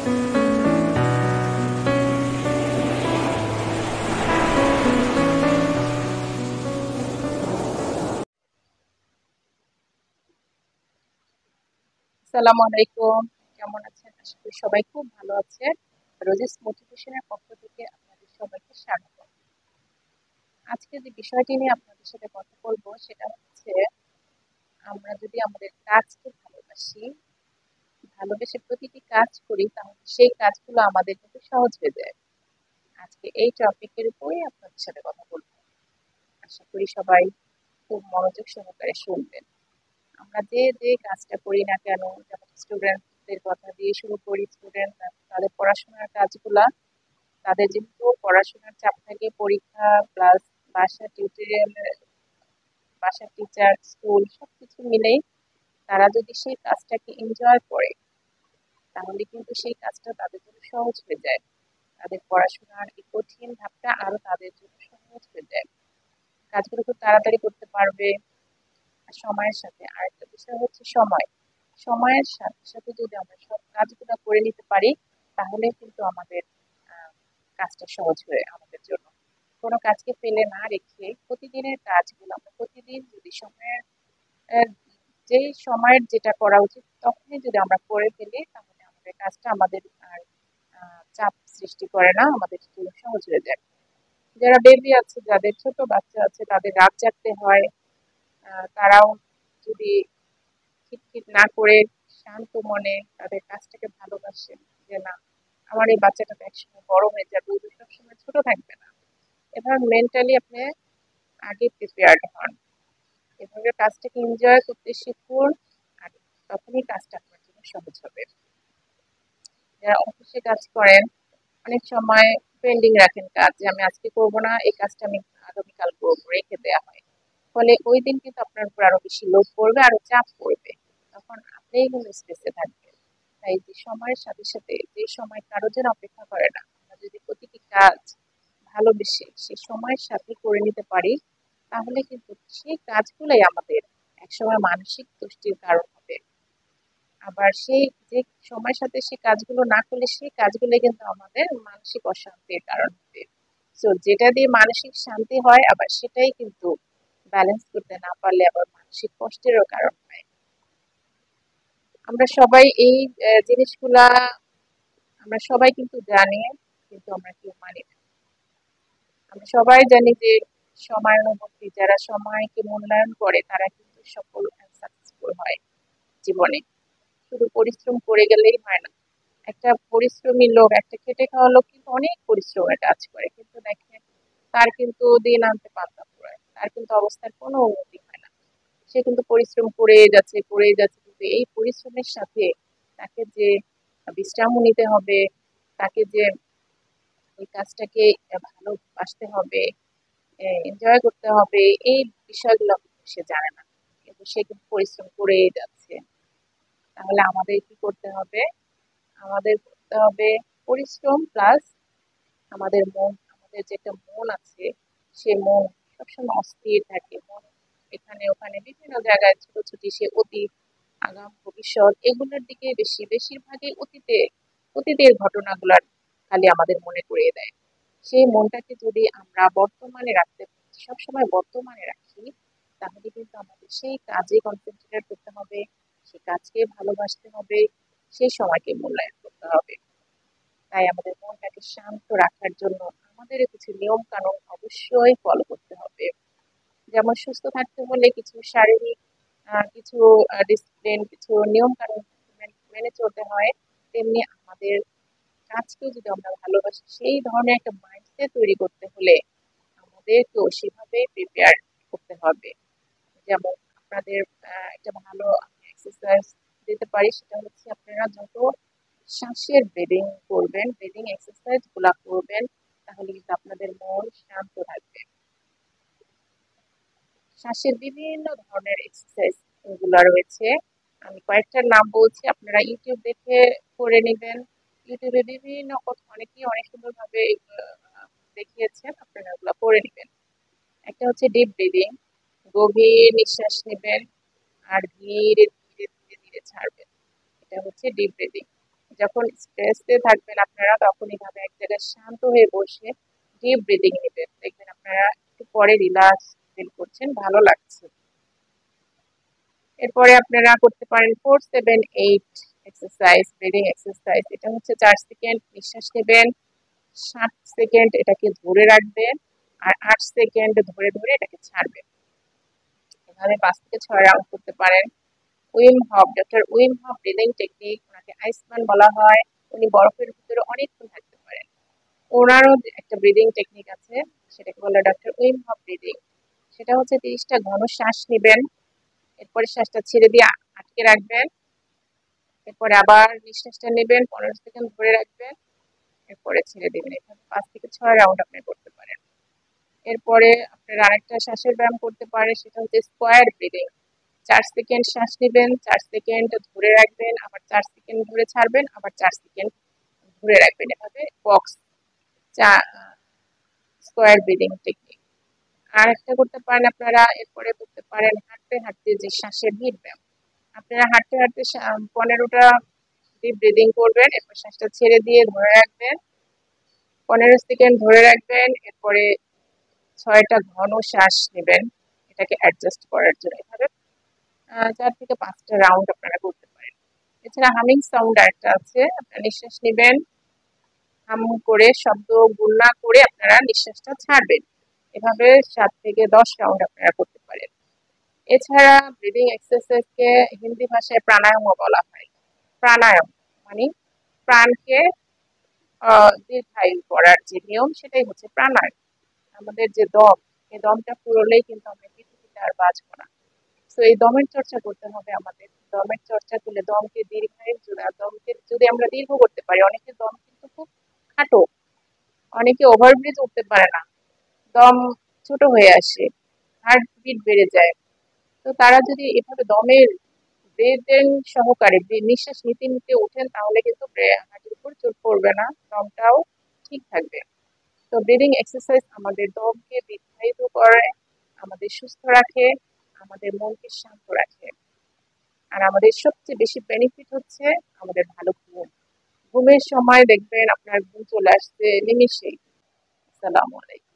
আসসালামু আলাইকুম। কেমন আছেন? আশা করি সবাই খুব ভালো আছে। রোজিস মোটিভেশনের পক্ষ থেকে আপনাদের সবাইকে স্বাগত। আজকে যে বিষয়টি নিয়ে আপনাদের সাথে কথা বলবো সেটা হচ্ছে, আমরা যদি আমাদের কাজকে ভালোবাসি, ভালোবেসে প্রতিটি কাজ করি, তাহলে সেই কাজগুলো আমাদের কিন্তু সহজ হয়ে যায়। আজকে এই টপিকের উপরেই আপনাদের সাথে কথা বলবো। আশা করি সবাই খুব মনোযোগ সহকারে শুনবেন। আমরা যে যে কাজটা করি না কেন, যেমন স্টুডেন্টদের কথা দিয়ে শুরু করি, স্টুডেন্ট তাদের পড়াশোনার কাজগুলা, তাদের যেহেতু পড়াশোনার চাপ থাকে, পরীক্ষা প্লাস বাসা টিউটোরিয়াল, বাসার টিচার, স্কুল সবকিছু মিলেই তারা যদি সেই কাজটাকে এনজয় করে, তাহলে কিন্তু সেই কাজটা তাদের জন্য সহজ হয়ে যায়। তাদের পড়াশোনার এই কঠিন ধাপটা আরো তাদের জন্য সহজ হয়ে যায়। কাজগুলো খুব তাড়াতাড়ি করতে পারবে। আর সময়ের সাথে আরেকটা বিষয় হচ্ছে সময়। সময়ের সাথে সাথে যদি আমরা সব কাজগুলো করে নিতে পারি, তাহলে কিন্তু আমাদের কাজটা সহজ হয়ে আমাদের জন্য। কোনো কাজকে ফেলে না রেখে প্রতিদিনের কাজগুলো আমরা প্রতিদিন যদি সময়ের আহ, যে সময়ের যেটা করা উচিত তখনই যদি আমরা করে ফেলি, তাহলে আমাদের কাজটা আমাদের আর চাপ সৃষ্টি করে না, আমাদের জন্য সহজ হয়ে যায়। যারা বেবি আছে, যাদের ছোট বাচ্চা আছে, তাদের রাত জাগতে হয়। তারাও যদি খিটখিট না করে শান্ত মনে তাদের কাজটাকে ভালোবাসেন, যে না, আমার এই বাচ্চাটা তো একসময় বড় হয়ে যাবে, ও তো সবসময় ছোট থাকবে না, এবার মেন্টালি আপনি আগে প্রিপেয়ার্ড হন, এভাবে কাজটাকে এনজয় করতে শিখুন। আর তখনই কাজটা আপনার জন্য সহজ হবে। যারা অফিসে কাজ করেন, অনেক সময় পেন্ডিং রাখেন কাজ, যে আমি আজকে করবো না, এই কাজটা আমি আগামীকাল করবো, রেখে দেওয়া হয়। ফলে ওই দিন কিন্তু আপনার উপর আরো বেশি লোড পড়বে, আরো চাপ পড়বে। তখন আপনিই কিন্তু স্ট্রেসে থাকবেন। তাই যে সময়ের সাথে সাথে, যে সময় কারো জন্য অপেক্ষা করে না, আমরা যদি প্রতিটি কাজ ভালোবেসে সে সময়ের সাথে করে নিতে পারি, তাহলে কিন্তু সেই কাজগুলোই আমাদের একসময় মানসিক তুষ্টির কারণ হবে। আবার সেই যে সময়ের সাথে সেই কাজগুলো না করলে সেই কাজগুলো কিন্তু আমাদের মানসিক অশান্তির কারণ হবে। তো যেটা দিয়ে মানসিক শান্তি হয়, আবার সেটাই কিন্তু ব্যালেন্স করতে না পারলে আবার মানসিক কষ্টেরও কারণ হয়। আমরা সবাই এই জিনিসগুলা আমরা সবাই কিন্তু জানি, কিন্তু আমরা কেউ মানি না। আমরা সবাই জানি যে সময়ানুবর্তী, যারা সময়কে মূল্যায়ন করে তারা কিন্তু সফল সাকসেসফুল হয় জীবনে। শুধু পরিশ্রম করে গেলেই হয় না। একটা পরিশ্রমী লোক, একটা খেটে খাওয়া লোক কিন্তু অনেক পরিশ্রমের কাজ করে, কিন্তু দেখেন তার কিন্তু দিন আনতে পান্তা ফুরায়, তার কিন্তু অবস্থার কোনো উন্নতি হয় না। সে কিন্তু পরিশ্রম করে যাচ্ছে, কিন্তু এই পরিশ্রমের সাথে তাকে যে বিশ্রামও নিতে হবে, তাকে যে ওই কাজটাকে ভালোবাসতে হবে, এনজয় করতে হবে, এই বিষয়গুলো কিন্তু সে জানে না, কিন্তু সে কিন্তু পরিশ্রম করেই যাচ্ছে। তাহলে আমাদের কি করতে হবে? আমাদের করতে হবে পরিশ্রম প্লাস আমাদের মন, আমাদের যে একটা মন আছে, সে মন সবসময় অস্থির থাকে, মন এখানে ওখানে বিভিন্ন জায়গায় ছোটাছুটি, সে অতীত, আগাম, ভবিষ্যৎ এগুলোর দিকে বেশিরভাগই অতীতের ঘটনাগুলার খালি আমাদের মনে করিয়ে দেয়। সেই মনটাকে যদি আমরা বর্তমানে রাখতে, সবসময় বর্তমানে রাখি, তাহলে কিন্তু আমাদের সেই কাজে কনসেন্ট্রেট করতে হবে, সেই কাজকে ভালোবাসতে হবে, সেই সময়কে মূল্যায়ন করতে হবে। তাই আমাদের মনটাকে শান্ত রাখার জন্য আমাদের কিছু নিয়ম কানুন অবশ্যই ফলো করতে হবে। যেমন সুস্থ থাকতে হলে কিছু শারীরিক কিছু ডিসিপ্লিন, কিছু নিয়ম কানুন মেনে চলতে হয়, তেমনি আমাদের কাজকেও যদি আমরা ভালোবাসি, সেই ধরনের একটা মাইন্ডসেট তৈরি করতে হলে আমাদেরকেও সেভাবে প্রিপেয়ার করতে হবে। যেমন আপনাদের একটা ভালো এক্সারসাইজ দিতে পারি, সেটা হচ্ছে আপনারা যত শ্বাসের ব্রিদিং করবেন, ব্রিদিং এক্সারসাইজ গুলা করবেন, তাহলে কিন্তু আপনাদের মন শান্ত থাকবে। শ্বাসের বিভিন্ন ধরনের এক্সারসাইজ গুলা রয়েছে, আমি কয়েকটার নাম বলছি, আপনারা ইউটিউব দেখে করে নেবেন। ইউটিউবে বিভিন্ন অনেকেই অনেক সুন্দর ভাবে দেখিয়েছেন, আপনারা ওগুলো করে নেবেন। একটা হচ্ছে ডিপ ব্রিদিং, গভীর নিঃশ্বাস নেবেন আর ধীরে ধীরে ধীরে ধীরে ছাড়বেন, এটা হচ্ছে ডিপ ব্রিদিং। যখন স্ট্রেসে থাকবেন আপনারা তখন এইভাবে এক জায়গায় শান্ত হয়ে বসে ডিপ ব্রিদিং নেবেন, দেখবেন আপনারা একটু পরে রিল্যাক্স ফিল করছেন, ভালো লাগছে। এরপরে আপনারা করতে পারেন 4-7-8 এক্সারসাইজ, ব্রিদিং এক্সারসাইজ। এটা হচ্ছে 4 সেকেন্ড নিঃশ্বাস নেবেন, 7 সেকেন্ড এটাকে ধরে রাখবেন, আর 8 সেকেন্ড ধরে ধরে এটাকে ছাড়বেন। এভাবে 5 থেকে 6 রাউন্ড করতে পারেন। Wim hop, doctor Wim hop breathing technique, ওনাকে আইসম্যান বলা হয়। উনি বরফের ভিতরে অনেকক্ষণ থাকতে পারেন। ওনারও একটা ব্রিদিং টেকনিক আছে, সেটাকে বলে ডক্টর উইম হফ ব্রিদিং। সেটা হচ্ছে 30টা ঘন শ্বাস নেবেন, এরপরে শ্বাসটা ছেড়ে দিয়ে আটকে রাখবেন, এরপরে আবার নিঃশ্বাসটা নেবেন, 15 সেকেন্ড ধরে রাখবেন, এরপরে ছেড়ে দিবেন। এভাবে 5 থেকে 6 রাউন্ড আপনি করতে পারেন। এরপরে আপনারা আরেকটা শ্বাসের ব্যায়াম করতে পারেন, সেটা হচ্ছে স্কোয়ার ব্রিদিং। 4 সেকেন্ড শ্বাস নেবেন, 4 সেকেন্ড ধরে রাখবেন, আবার 4 সেকেন্ড ধরে ছাড়বেন, আবার 4 সেকেন্ড ধরে রাখবেন। এভাবে বক্স স্কোয়ার ব্রিদিং টেকনিক। আর একটা করতে পারেন আপনারা, এরপরে করতে পারেন হাঁটতে হাঁটতে যে শ্বাসের ভিড় ব্যায়াম। আপনারা হাঁটতে হাঁটতে 15টা ডিপ ব্রিদিং করবেন, এরপর শ্বাসটা ছেড়ে দিয়ে ধরে রাখবেন, 15 সেকেন্ড ধরে রাখবেন, এরপরে 6টা ঘন শ্বাস নেবেন এটাকে অ্যাডজাস্ট করার জন্য। এভাবে 4 থেকে 5টা রাউন্ড আপনারা করতে পারেন। এছাড়া হামিং সাউন্ড আরেকটা আছে, আপনারা নিঃশ্বাস নেবেন, হাম করে শব্দ গুণনা করে আপনারা নিঃশ্বাসটা ছাড়বেন। এভাবে 7 থেকে 10 রাউন্ড আপনারা করতে পারেন। এছাড়া ব্রিদিং এক্সারসাইজকে হিন্দি ভাষায় প্রাণায়ামও বলা হয়। প্রাণায়াম মানে প্রাণকে দীর্ঘায়ু করার যে নিয়ম, সেটাই হচ্ছে প্রাণায়াম। আমাদের যে দম, এই দমটা ফুরোলেই কিন্তু আমরা পৃথিবীতে আর বাঁচবো না। তো এই দমের চর্চা করতে হবে আমাদের। দমের চর্চা করলে দমকে দীর্ঘায়ু, দমকে যদি আমরা দীর্ঘ করতে পারি, অনেকের দম কিন্তু খুব খাটো, অনেকে ওভারব্রিজ উঠতে পারে না, দম ছোট হয়ে আসে, হার্ট বিট বেড়ে যায়। তো তারা যদি এভাবে দমের ব্রেথিং সহকারে নিঃশ্বাস নিতে নিতে ওঠেন, তাহলে কিন্তু হার্টের উপর চোট পড়বে না, দমটাও ঠিক থাকবে। তো ব্রিদিং এক্সারসাইজ আমাদের দমকে দীর্ঘায়িত করে, আমাদের সুস্থ রাখে, আমাদের মনকে শান্ত রাখে। আর আমাদের সবচেয়ে বেশি বেনিফিট হচ্ছে আমাদের ভালো ঘুম। ঘুমের সময় দেখবেন আপনার ঘুম চলে আসছে নিমিষেই। আসসালামু আলাইকুম।